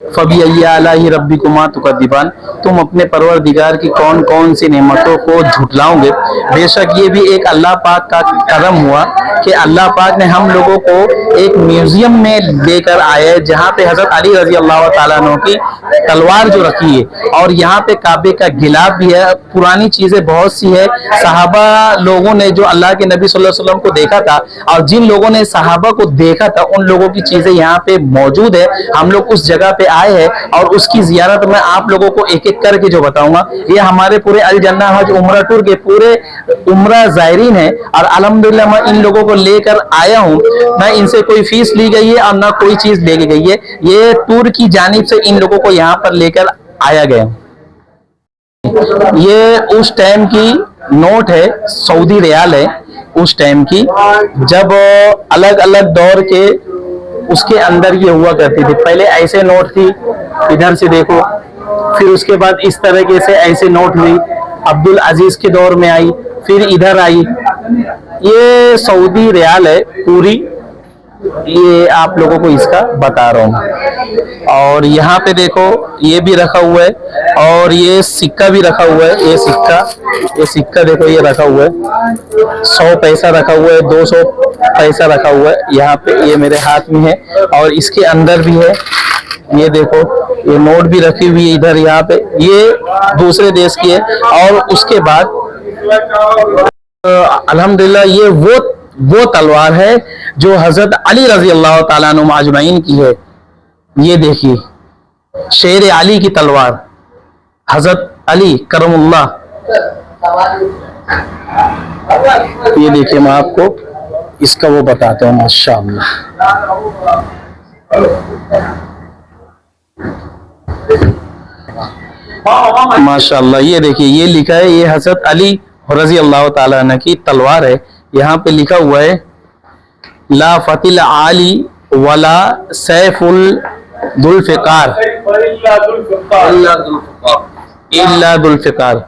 फबिअय्यि आलाइ रब्बिकुमा तुकद्दिबान, तुम अपने परवरदिगार की कौन कौन सी नेमतों को झुटलाओगे। बेशक ये भी एक अल्लाह पाक का करम हुआ कि अल्लाह पाक ने हम लोगों को एक म्यूजियम में लेकर आए जहाँ पे हजरत अली रजी अल्लाह तआला अन्हु की तलवार जो रखी है, और यहाँ पे काबे का गिलाफ भी है, पुरानी चीजें बहुत सी है। सहाबा लोगों ने जो अल्लाह के नबी सल्लल्लाहु अलैहि वसल्लम को देखा था और जिन लोगों ने सहाबा को देखा था उन लोगों की चीजें यहाँ पे मौजूद है। हम लोग उस जगह पे आए हैं और उसकी जियारत मैं आप लोगों को एक एक करके जो बताऊंगा। ये हमारे पूरे अल जन्ना हज उम्रा टूर के पूरे उम्रा जायरीन है और अल्हम्दुलिल्लाह मैं इन लोगों को लेकर आया हूँ। ना इनसे कोई फीस ली गई है और ना कोई चीज लेके गई है, ये टूर की जानिब से इन लोगों को यहाँ पर लेकर आया गया। ये उस टाइम की नोट है, सऊदी रियाल है उस टाइम की, जब अलग अलग दौर के उसके अंदर ये हुआ करती थी। पहले ऐसे नोट थी, इधर से देखो, फिर उसके बाद इस तरीके से ऐसे नोट हुई, अब्दुल अजीज के दौर में आई, फिर इधर आई। ये सऊदी रियाल है पूरी, ये आप लोगों को इसका बता रहा हूँ। और यहाँ पे देखो ये भी रखा हुआ है और ये सिक्का भी रखा हुआ है। ये सिक्का देखो ये रखा हुआ है, 100 पैसा रखा हुआ है, 200 पैसा रखा हुआ है। यहाँ पे ये मेरे हाथ में है और इसके अंदर भी है, ये देखो ये नोट भी रखी हुई है इधर। यहाँ पे ये दूसरे देश की है। और उसके बाद अल्हम्दुलिल्लाह ये वो तलवार है जो हजरत अली रजी अल्लाह तआला अन्हु अजमईन की है। ये देखिए शेर अली की तलवार, हजरत अली करमुल्लाह। ये देखिए मैं आपको इसका वो बताता हूँ। माशाअल्लाह, माशाअल्लाह, ये देखिए ये लिखा है, ये हजरत अली रजी अल्लाह तआला अन्हु की तलवार है। यहाँ पे लिखा हुआ है ला फतिल आली वला सैफुल दुल्फिकार इल्ला दुल्फिकार।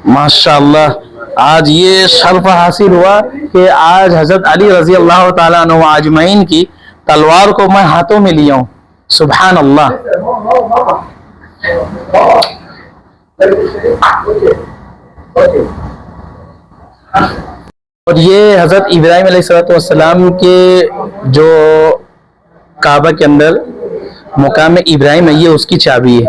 माशाअल्लाह, आज ये शर्फ हासिल हुआ कि आज हजरत अली रजी अल्लाह तआला अन्हु अजमईन की तलवार को मैं हाथों में लिया हूँ। सुभान अल्लाह। और ये हजरत इब्राहिम अलैहिस्सलाम के जो काबा के अंदर मुकाम इब्राहिम है, ये उसकी चाबी है।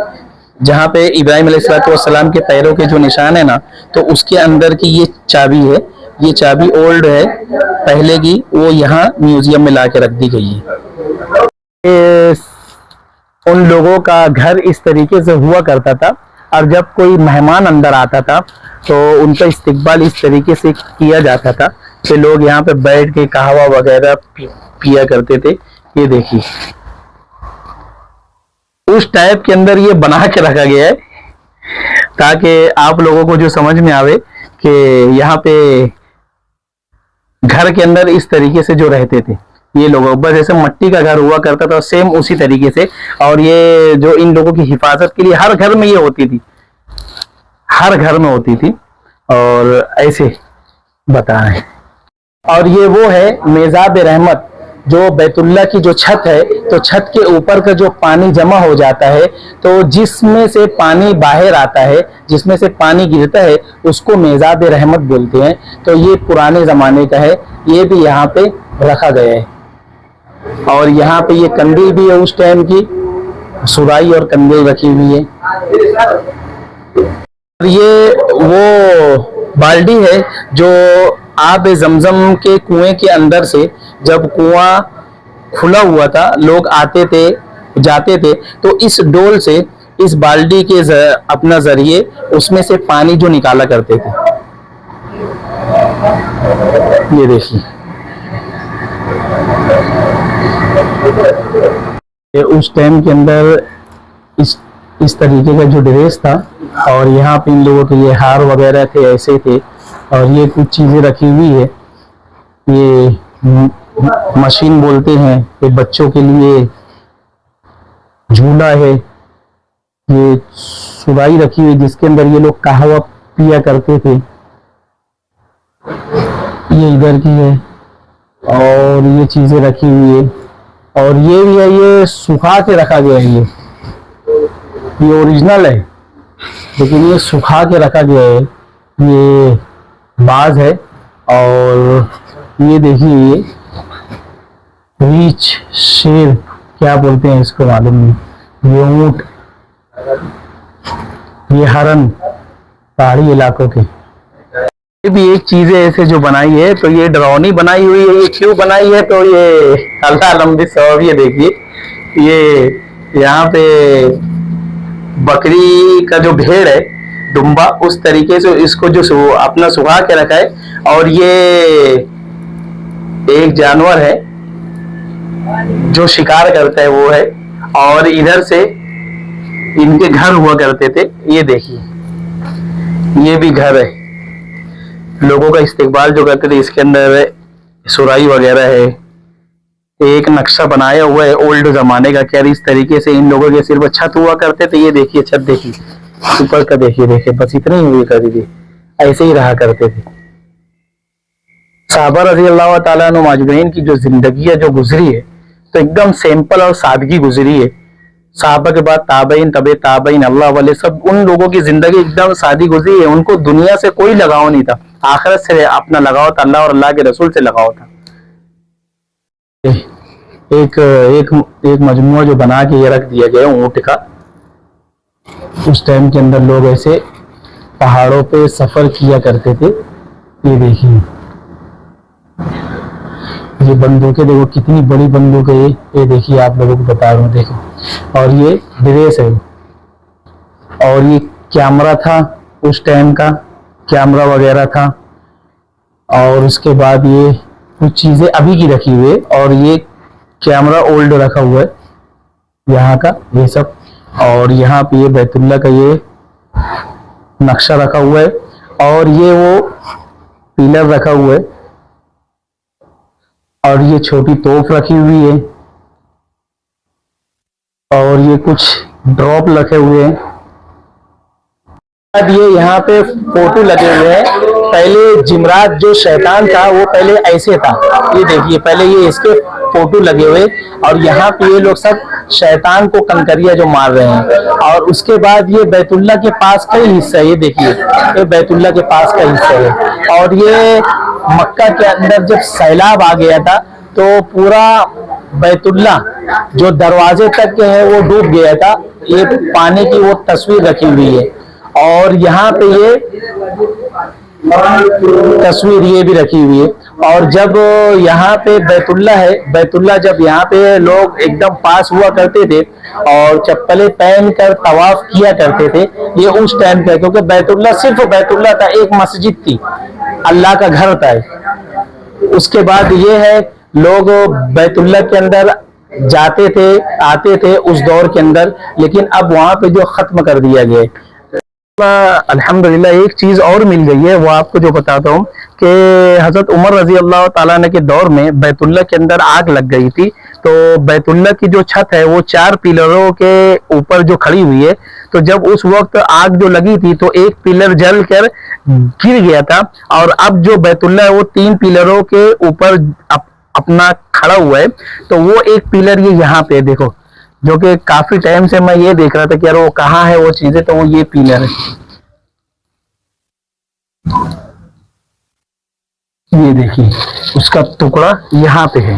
जहाँ पे इब्राहिम अलैहिस्सलाम के पैरों के जो निशान है ना, तो उसके अंदर की ये चाबी है। ये चाबी ओल्ड है पहले की, वो यहाँ म्यूजियम में ला के रख दी गई है। उन लोगों का घर इस तरीके से हुआ करता था और जब कोई मेहमान अंदर आता था तो उनका इस्तकबाल इस तरीके से किया जाता था कि लोग यहाँ पे बैठ के कहवा वगैरह पिया करते थे। ये देखिए उस टाइप के अंदर ये बना के रखा गया है ताकि आप लोगों को जो समझ में आवे कि यहाँ पे घर के अंदर इस तरीके से जो रहते थे ये लोग, बस जैसे मट्टी का घर हुआ करता था सेम उसी तरीके से। और ये जो इन लोगों की हिफाजत के लिए हर घर में ये होती थी, हर घर में होती थी। और ऐसे बता रहे हैं। और ये वो है मेज़ाब रहमत, जो बैतुल्ला की जो छत है, तो छत के ऊपर का जो पानी जमा हो जाता है, तो जिसमें से पानी बाहर आता है, जिसमें से पानी गिरता है, उसको मेज़ाब रहमत बोलते हैं। तो ये पुराने जमाने का है, ये भी यहाँ पे रखा गया है। और यहाँ पे ये कंदील भी है, उस टाइम की सुराई और कंदील रखी हुई है। ये वो बाल्टी है जो आब जमजम के कुएं के अंदर से, जब कुआं खुला हुआ था, लोग आते थे जाते थे, तो इस डोल से, इस बाल्टी के अपना जरिए उसमें से पानी जो निकाला करते थे। ये देखिए ये उस टाइम के अंदर इस तरीके का जो ड्रेस था। और यहाँ पे इन लोगों के ये हार वगैरह थे, ऐसे थे। और ये कुछ चीजें रखी हुई है, ये मशीन बोलते हैं, ये बच्चों के लिए झूला है। ये सुराई रखी हुई जिसके अंदर ये लोग कहवा पिया करते थे, ये इधर की है। और ये चीजें रखी हुई है। और ये भी है, ये सुखा के रखा गया है। ये ओरिजिनल है लेकिन ये सुखा के रखा गया है। ये बाज है और ये देखिए ये रीछ, शेर क्या बोलते हैं इसको मालूम नहीं, ये ऊंट, ये हरन पहाड़ी इलाकों के। ये भी एक चीज है ऐसे जो बनाई है, तो ये डरावनी बनाई हुई है। ये क्यों बनाई है, तो ये अल्लाह लंबी सवाब। ये देखिए ये यहाँ पे बकरी का जो भेड़ है, दुम्बा, उस तरीके से इसको जो अपना सुखा के रखा है। और ये एक जानवर है जो शिकार करता है वो है। और इधर से इनके घर हुआ करते थे। ये देखिए ये भी घर है, लोगों का इस्तेकबाल जो करते थे। इसके अंदर सुराही वगैरह है, एक नक्शा बनाया हुआ है ओल्ड जमाने का। क्या इस तरीके से इन लोगों के सिर्फ छत हुआ करते थे। ये देखिए छत, देखिए ऊपर का, देखिए बस इतने ही हुए कर दीजिए, ऐसे ही रहा करते थे। साहबा रज़ी अल्लाह तआला अन्हुम अजमईन की जो जिंदगी है जो गुजरी है, तो एकदम सिंपल और सादगी गुजरी है। साहबा के बाद ताबईन, तबे ताबईन, अल्लाह वाले सब, उन लोगों की जिंदगी एकदम सादी गुजरी है। उनको दुनिया से कोई लगाव नहीं था, आखिरत से अपना लगाव था, अल्लाह और अल्लाह के रसूल से लगाव था। एक एक एक मजमुआ जो बना के ये रख दिया गया ऊंट का। उस टाइम के अंदर लोग ऐसे पहाड़ों पे सफर किया करते थे। ये देखिए ये बंदूकें देखो, कितनी बड़ी बंदूक है ये देखिए, आप लोगों को बता रहा हूँ देखो। और ये ड्रेस है, और ये कैमरा था उस टाइम का, कैमरा वगैरह था। और उसके बाद ये कुछ चीजें अभी की रखी हुई है, और ये कैमरा ओल्ड रखा हुआ है यहाँ का, ये सब। और यहाँ पे ये बैतुल्ला का ये नक्शा रखा हुआ है, और ये वो पिलर रखा हुआ है, और ये छोटी तोप रखी हुई है, और ये कुछ ड्रॉप रखे हुए हैं। अब ये यहाँ पे फोटो लगे हुए हैं। पहले जिमरात जो शैतान था वो पहले ऐसे था, ये देखिए पहले ये इसके फोटो लगे हुए, और यहाँ पे ये लोग सब शैतान को कंकरिया जो मार रहे हैं। और उसके बाद ये बैतुल्ला के पास का ही हिस्सा है, ये देखिए ये बैतुल्ला के पास का हिस्सा है। और ये मक्का के अंदर जब सैलाब आ गया था तो पूरा बैतुल्ला जो दरवाजे तक के है वो डूब गया था। ये पानी की वो तस्वीर रखी हुई है, और यहाँ पे ये तस्वीर ये भी रखी हुई है। और जब यहाँ पे बैतुल्ला है, बैतुल्ला जब यहाँ पे लोग एकदम पास हुआ करते थे और चप्पलें पहन कर तवाफ किया करते थे, ये उस टाइम का, क्योंकि बैतुल्ला सिर्फ बैतुल्ला था, एक मस्जिद थी, अल्लाह का घर था। उसके बाद ये है लोग बैतुल्ला के अंदर जाते थे, आते थे उस दौर के अंदर, लेकिन अब वहां पे जो खत्म कर दिया गया है। अल्हम्दुलिल्लाह एक चीज और मिल गई है, वो आपको जो बताता हूँ कि हजरत उमर रजी अल्लाह ताला अन्हु के दौर में बैतुल्ला के अंदर आग लग गई थी। तो बैतुल्ला की जो छत है वो 4 पिलरों के ऊपर जो खड़ी हुई है, तो जब उस वक्त आग जो लगी थी तो एक पिलर जल कर गिर गया था, और अब जो बैतुल्ला है वो 3 पिलरों के ऊपर अपना खड़ा हुआ है। तो वो एक पिलर ये यहाँ पे देखो, जो कि काफी टाइम से मैं ये देख रहा था कि यार वो कहाँ है वो चीजें, तो वो ये पिलर है, ये देखिए उसका टुकड़ा यहाँ पे है,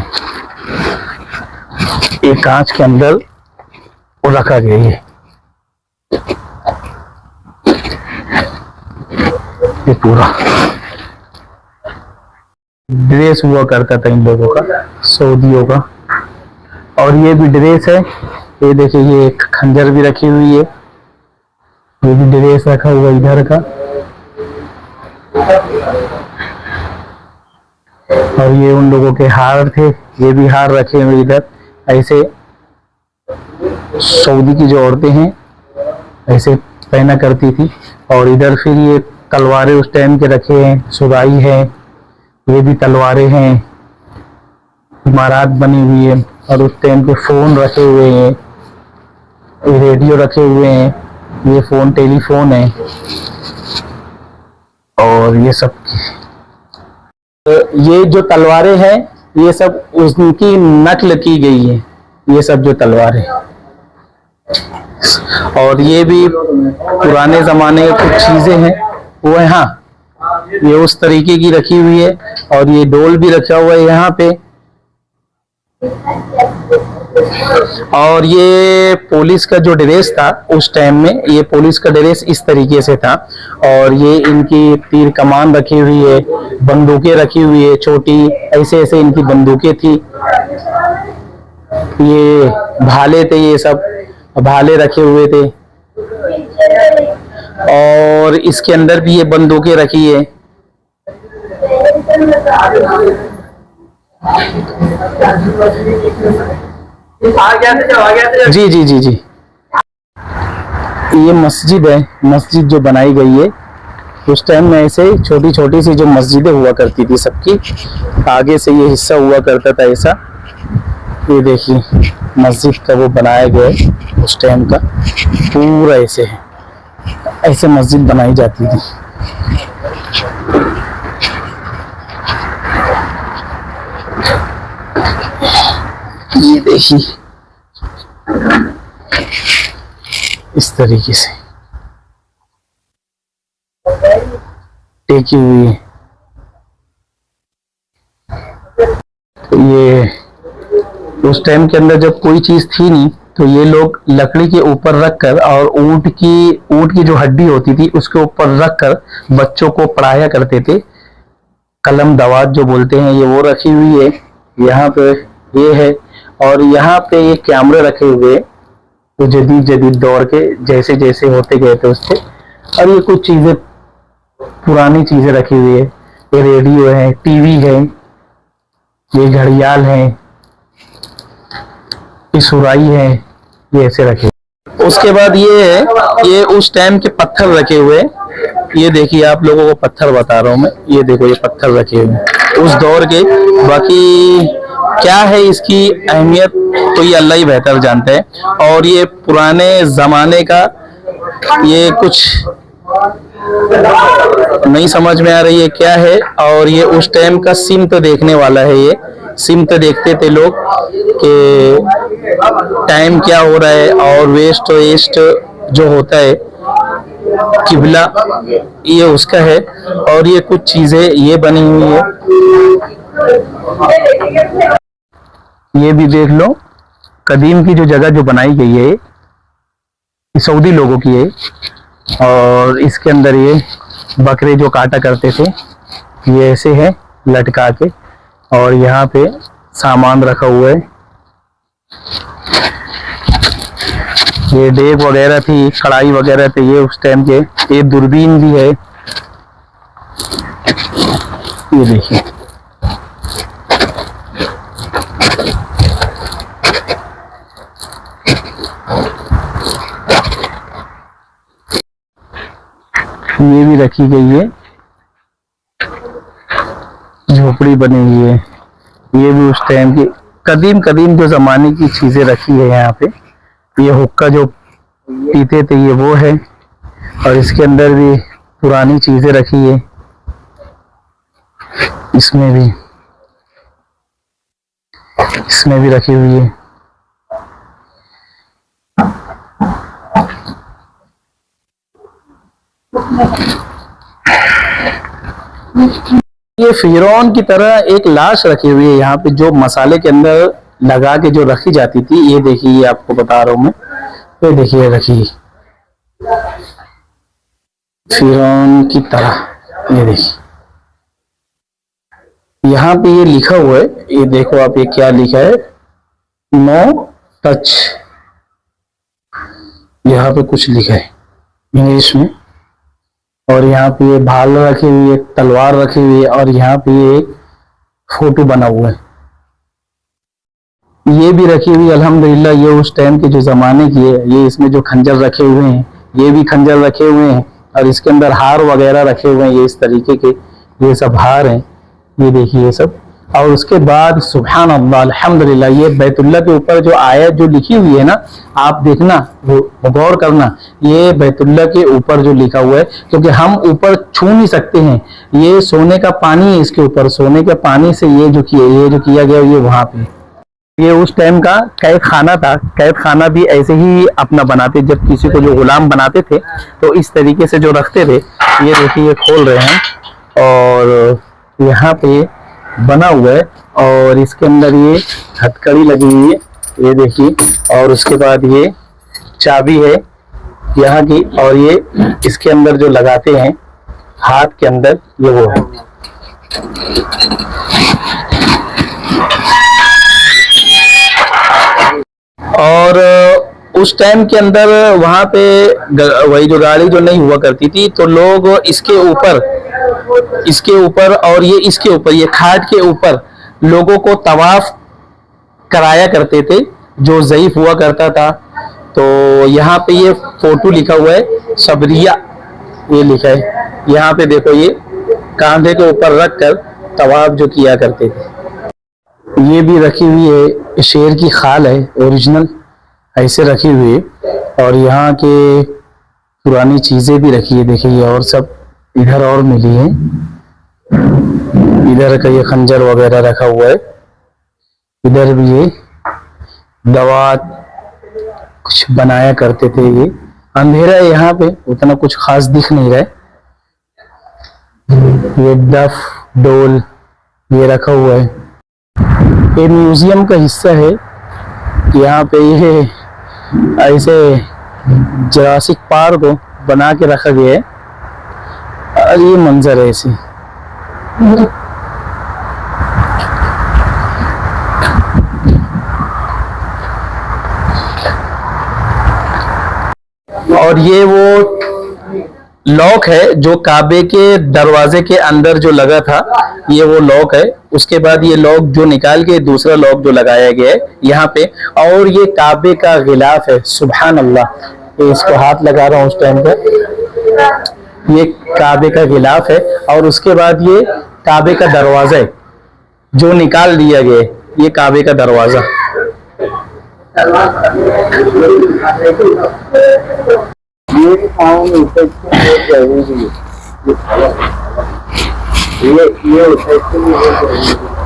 एक कांच के अंदर वो रखा गया है। ये पूरा ड्रेस हुआ करता था इन लोगों का, सऊदियों का। और ये भी ड्रेस है, ये देखिए ये एक खंजर भी रखी हुई है, ये भी ड्रेस रखा हुआ इधर का। और ये उन लोगों के हार थे, ये भी हार रखे हुए इधर। ऐसे सऊदी की जो औरतें हैं ऐसे पहना करती थी। और इधर फिर ये तलवारें उस टाइम के रखे हैं, सुराही है, ये भी तलवारें हैं, इमारत बनी हुई है। और उस टाइम के फोन रखे हुए हैं, रेडियो रखे हुए हैं, ये फोन टेलीफोन है। और ये सब ये जो तलवारें हैं ये सब उनकी नकल की गई है, ये सब जो तलवार है, और ये भी पुराने जमाने की कुछ चीजें हैं वो यहाँ ये उस तरीके की रखी हुई है। और ये डोल भी रखा हुआ है यहाँ पे। और ये पुलिस का जो ड्रेस था उस टाइम में, ये पुलिस का ड्रेस इस तरीके से था। और ये इनकी तीर कमान रखी हुई है, बंदूकें रखी हुई है छोटी, ऐसे ऐसे इनकी बंदूकें थी। ये भाले थे, ये सब भाले रखे हुए थे। और इसके अंदर भी ये बंदूकें रखी है। जी जी जी जी, ये मस्जिद है, मस्जिद जो बनाई गई है उस टाइम में ऐसे छोटी छोटी सी जो मस्जिदें हुआ करती थी सबकी, आगे से ये हिस्सा हुआ करता था ऐसा। ये देखिए मस्जिद का वो बनाया गया है उस टाइम का, पूरा ऐसे है, ऐसे मस्जिद बनाई जाती थी। ये देखिए इस तरीके से टेकी हुई है। तो ये उस टाइम के अंदर जब कोई चीज थी नहीं तो ये लोग लकड़ी के ऊपर रखकर और ऊंट की जो हड्डी होती थी उसके ऊपर रखकर बच्चों को पढ़ाया करते थे। कलम दवात जो बोलते हैं ये वो रखी हुई है यहाँ पे, ये है। और यहाँ पे ये कैमरे रखे हुए तो जदीद दौर के जैसे जैसे होते गए थे उससे। और ये कुछ चीजें पुरानी चीजें रखी हुई है, ये रेडियो है, टीवी है, ये घड़ियाल है, ये सुराई है, ये ऐसे रखे। उसके बाद ये है, ये उस टाइम के पत्थर रखे हुए, ये देखिए आप लोगों को पत्थर बता रहा हूँ मैं, ये देखो ये पत्थर रखे हुए उस दौर के। बाकी क्या है इसकी अहमियत तो ये अल्लाह ही बेहतर जानते हैं। और ये पुराने जमाने का ये कुछ नहीं समझ में आ रही है क्या है। और ये उस टाइम का सिमत देखने वाला है, ये सिमत देखते थे लोग कि टाइम क्या हो रहा है और वेस्ट ईस्ट जो होता है किबला, ये उसका है। और ये कुछ चीजें ये बनी हुई है, ये भी देख लो कदीम की जो जगह जो बनाई गई है ये सऊदी लोगों की है। और इसके अंदर ये बकरे जो काटा करते थे ये ऐसे है लटका के, और यहाँ पे सामान रखा हुआ है। ये डेग वगैरह थी, कढ़ाई वगैरह थे ये उस टाइम के। ये दूरबीन भी है, ये देखिए। ये भी रखी गई है, झोपड़ी बनी हुई है। ये भी उस टाइम की कदीम जो जमाने की चीजें रखी है यहाँ पे। ये हुक्का जो पीते थे ये वो है। और इसके अंदर भी पुरानी चीजें रखी है, इसमें भी रखी हुई है। ये फिरौन की तरह एक लाश रखी हुई है यहाँ पे, जो मसाले के अंदर लगा के जो रखी जाती थी। ये देखिए, ये आपको बता रहा हूं मैं, ये देखिए रखी फिरौन की तरह। ये देखिए यहाँ पे ये लिखा हुआ है, ये देखो आप, ये क्या लिखा है, नो टच। यहाँ पे कुछ लिखा है इंग्लिश में। और यहाँ पे ये भाल रखी हुई है, तलवार रखी हुई है, और यहाँ पे ये एक फोटो बना हुआ है, ये भी रखी हुई। अल्हम्दुलिल्लाह ये उस टाइम के जो जमाने की है। ये इसमें जो खंजर रखे हुए हैं, ये भी खंजर रखे हुए हैं। और इसके अंदर हार वगैरह रखे हुए हैं, ये इस तरीके के ये सब हार हैं, ये देखिए ये सब। और उसके बाद सुभान अल्लाह अल्हम्दुलिल्लाह, ये बैतुल्ला के ऊपर जो आयत जो लिखी हुई है ना, आप देखना, वो गौर करना, ये बैतुल्ला के ऊपर जो लिखा हुआ है, क्योंकि हम ऊपर छू नहीं सकते हैं। ये सोने का पानी है इसके ऊपर, सोने के पानी से ये जो किया गया ये वहां पे ये उस टाइम का कैद खाना था। कैद खाना भी ऐसे ही अपना बनाते, जब किसी को जो गुलाम बनाते थे तो इस तरीके से जो रखते थे। ये देखिए ये खोल रहे हैं और यहाँ पे बना हुआ है और इसके अंदर ये हथकड़ी लगी हुई है, ये देखिए। और उसके बाद ये चाबी है यहाँ की, और ये इसके अंदर जो लगाते हैं हाथ के अंदर, ये वो है। और उस टाइम के अंदर वहां पे वही जो गाड़ी जो नहीं हुआ करती थी, तो लोग इसके ऊपर और ये इसके ऊपर, ये खाट के ऊपर लोगों को तवाफ कराया करते थे जो ज़ईफ हुआ करता था। तो यहाँ पे ये फोटो लिखा हुआ है सबरिया, ये लिखा है यहाँ पे, देखो ये कांधे के ऊपर रख कर तवाफ जो किया करते थे। ये भी रखी हुई है, शेर की खाल है ओरिजिनल, ऐसे रखी हुई है। और यहाँ के पुरानी चीजें भी रखी है, देखिए। और सब इधर और मिली है, इधर का ये खंजर वगैरह रखा हुआ है, इधर भी ये दवा कुछ बनाया करते थे। ये अंधेरा है यहाँ पे, उतना कुछ खास दिख नहीं रहा है। ये डफ डोल ये रखा हुआ है। ये म्यूजियम का हिस्सा है। यहाँ पे ये ऐसे जुरासिक पार्क को बना के रखा गया है और ये मंजर है ऐसे। और ये वो लॉक है जो काबे के दरवाजे के अंदर जो लगा था, ये वो लॉक है। उसके बाद ये लॉक जो निकाल के दूसरा लॉक जो लगाया गया है यहाँ पे। और ये काबे का गिलाफ है, सुभान अल्लाह। ये इसको हाथ लगा रहा हूँ उस टाइम पे, ये काबे का गिलाफ है। और उसके बाद ये काबे का दरवाजा है जो निकाल दिया गया है, ये काबे का दरवाजा।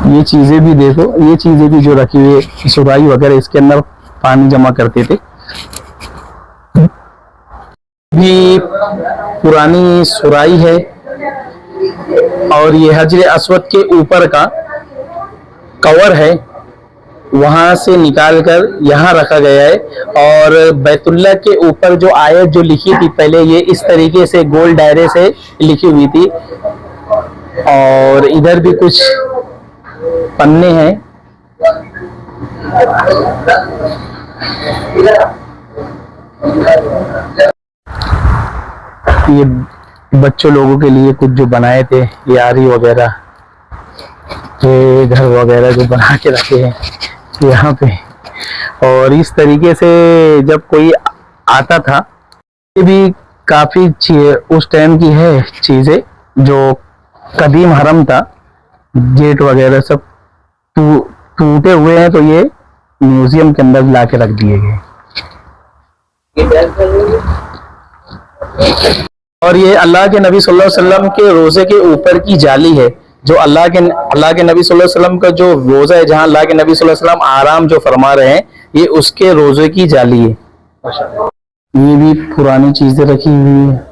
ये चीजें भी देखो, ये चीजें भी जो रखी हुई है, सुराही वगैरह, इसके अंदर पानी जमा करते थे। भी पुरानी सुराही है। और ये हजरे अस्वद के ऊपर का कवर है, वहां से निकाल कर यहाँ रखा गया है। और बैतुल्लाह के ऊपर जो आयत जो लिखी थी पहले, ये इस तरीके से गोल दायरे से लिखी हुई थी। और इधर भी कुछ पन्ने हैं। ये बच्चों लोगों के लिए कुछ जो बनाए थे, यारी वगैरह, ये घर वगैरह जो बना के रखे हैं यहाँ पे। और इस तरीके से जब कोई आता था, ये भी काफी उस टाइम की है चीजें जो कदीम हरम था। गेट वगैरह सब टूटे हुए हैं, तो ये म्यूजियम के अंदर ला के रख दिए गए। और ये अल्लाह के नबी सल्लल्लाहु अलैहि वसल्लम के रोजे के ऊपर की जाली है, जो अल्लाह के नबी सल्लल्लाहु अलैहि वसल्लम का जो रोजा है, जहां अल्लाह के नबी सल्लल्लाहु अलैहि वसल्लम आराम जो फरमा रहे हैं, ये उसके रोजे की जाली है। ये भी पुरानी चीजें रखी हुई है।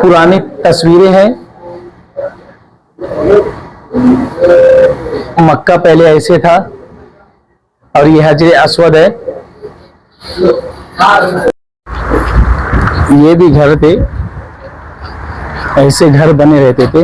पुरानी तस्वीरें हैं। मक्का पहले ऐसे था। और ये हजरे अस्वद है। ये भी घर थे, ऐसे घर बने रहते थे।